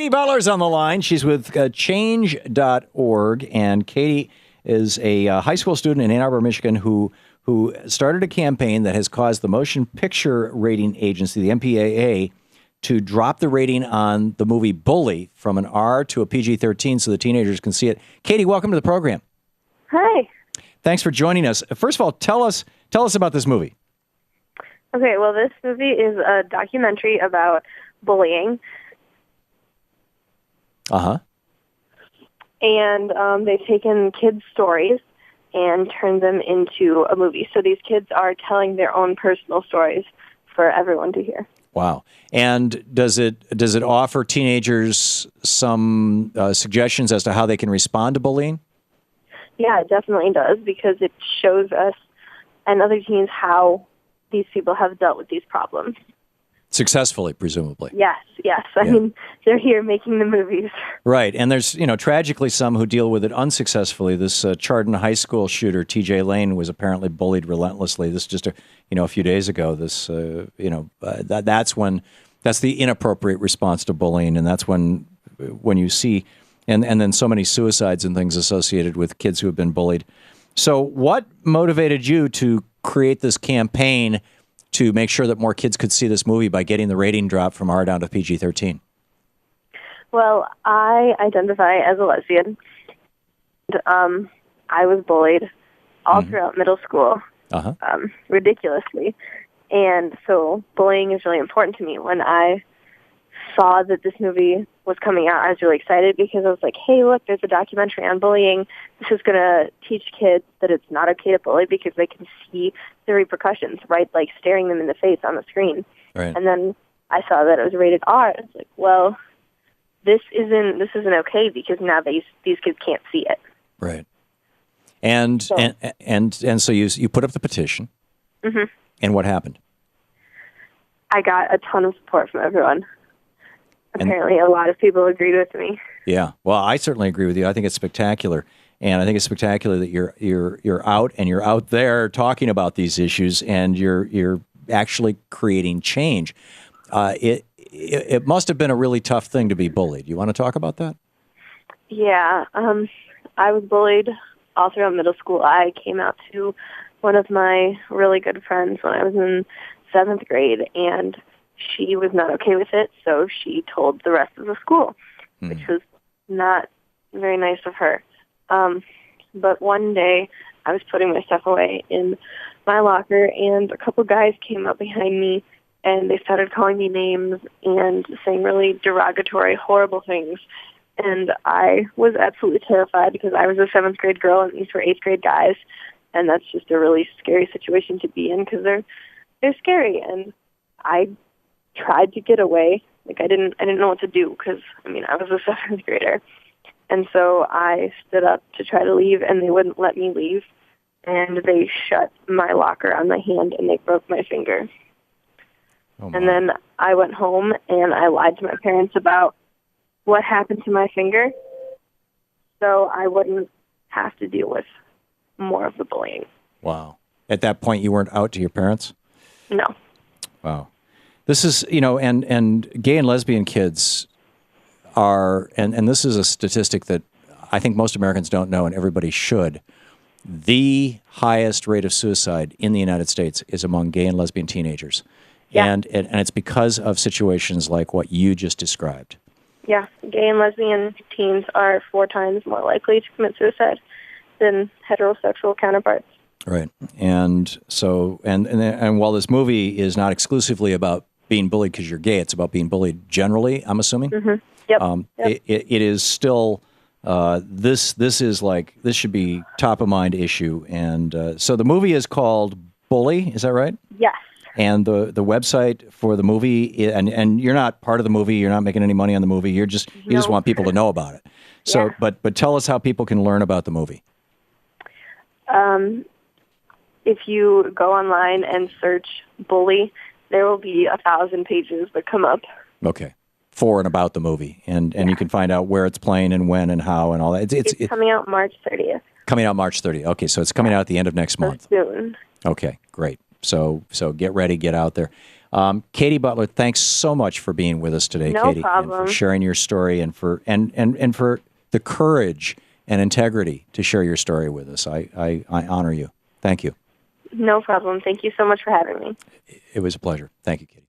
Katie Butler's on the line. She's with change.org, and Katie is a high school student in Ann Arbor, Michigan, who started a campaign that has caused the Motion Picture Rating Agency, the MPAA, to drop the rating on the movie Bully from an R to a PG-13 so the teenagers can see it. Katie, welcome to the program. Hi. Thanks for joining us. First of all, tell us about this movie. Okay, well, this movie is a documentary about bullying. Uh-huh. And they've taken kids' stories and turned them into a movie. So these kids are telling their own personal stories for everyone to hear. Wow. And does it offer teenagers some suggestions as to how they can respond to bullying? Yeah, it definitely does, because it shows us and other teens how these people have dealt with these problems. Successfully, presumably. Yes. I mean, they're here making the movies. Right. And there's, tragically some who deal with it unsuccessfully. This Chardon High School shooter, TJ Lane, was apparently bullied relentlessly. This just, a few days ago. This, that's the inappropriate response to bullying. And that's when you see, and then so many suicides and things associated with kids who have been bullied. So what motivated you to create this campaign to make sure that more kids could see this movie by getting the rating drop from R down to PG-13? Well, I identify as a lesbian. And, I was bullied all throughout middle school, ridiculously. And so bullying is really important to me. When I saw that this movie was coming out, I was really excited because I was like, hey, look, there's a documentary on bullying. This is going to teach kids that it's not okay to bully because they can see the repercussions, right? Like staring them in the face on the screen. Right. And then I saw that it was rated R. I was like, well, this isn't okay because now these kids can't see it. Right. And so you put up the petition. Mm-hmm. And what happened? I got a ton of support from everyone. Apparently, a lot of people agreed with me. Yeah, well, I certainly agree with you. I think it's spectacular, and I think it's spectacular that you're out and you're out there talking about these issues, and you're actually creating change. It must have been a really tough thing to be bullied. You want to talk about that? Yeah, I was bullied all throughout middle school. I came out to one of my really good friends when I was in 7th grade, and she was not okay with it, so she told the rest of the school, which was not very nice of her. But one day, I was putting my stuff away in my locker, and a couple guys came up behind me, and they started calling me names and saying really derogatory, horrible things. And I was absolutely terrified because I was a 7th grade girl, and these were 8th grade guys, and that's just a really scary situation to be in because they're scary. And I tried to get away. Like I didn't know what to do because I was a 7th grader. And so I stood up to try to leave, and they wouldn't let me leave. And they shut my locker on my hand, and they broke my finger. Oh, and then I went home, and I lied to my parents about what happened to my finger so I wouldn't have to deal with more of the bullying. Wow. At that point, you weren't out to your parents? No. Wow. This is, and gay and lesbian kids are, and this is a statistic that I think most Americans don't know, and everybody should. The highest rate of suicide in the United States is among gay and lesbian teenagers. Yeah. And it's because of situations like what you just described. Yeah, gay and lesbian teens are 4 times more likely to commit suicide than heterosexual counterparts. Right. And so, and while this movie is not exclusively about being bullied because you're gay, it's about being bullied generally, I'm assuming. Mm-hmm. Yep. It is still, this should be top of mind issue. And so the movie is called Bully, is that right? Yes. And the website for the movie, and you're not part of the movie, you're not making any money on the movie, you just want people to know about it. So, yeah. But tell us how people can learn about the movie. If you go online and search Bully, there will be 1,000 pages that come up. Okay. For and about the movie. And you can find out where it's playing and when and how and all that. It's coming out March 30th. Coming out March 30th. Okay, so it's coming out at the end of next month. Soon. Okay, great. So get ready, get out there. Katie Butler, thanks so much for being with us today, No Katie, problem. and for sharing your story and for the courage and integrity to share your story with us. I honor you. Thank you. No problem. Thank you so much for having me. It was a pleasure. Thank you, Katie.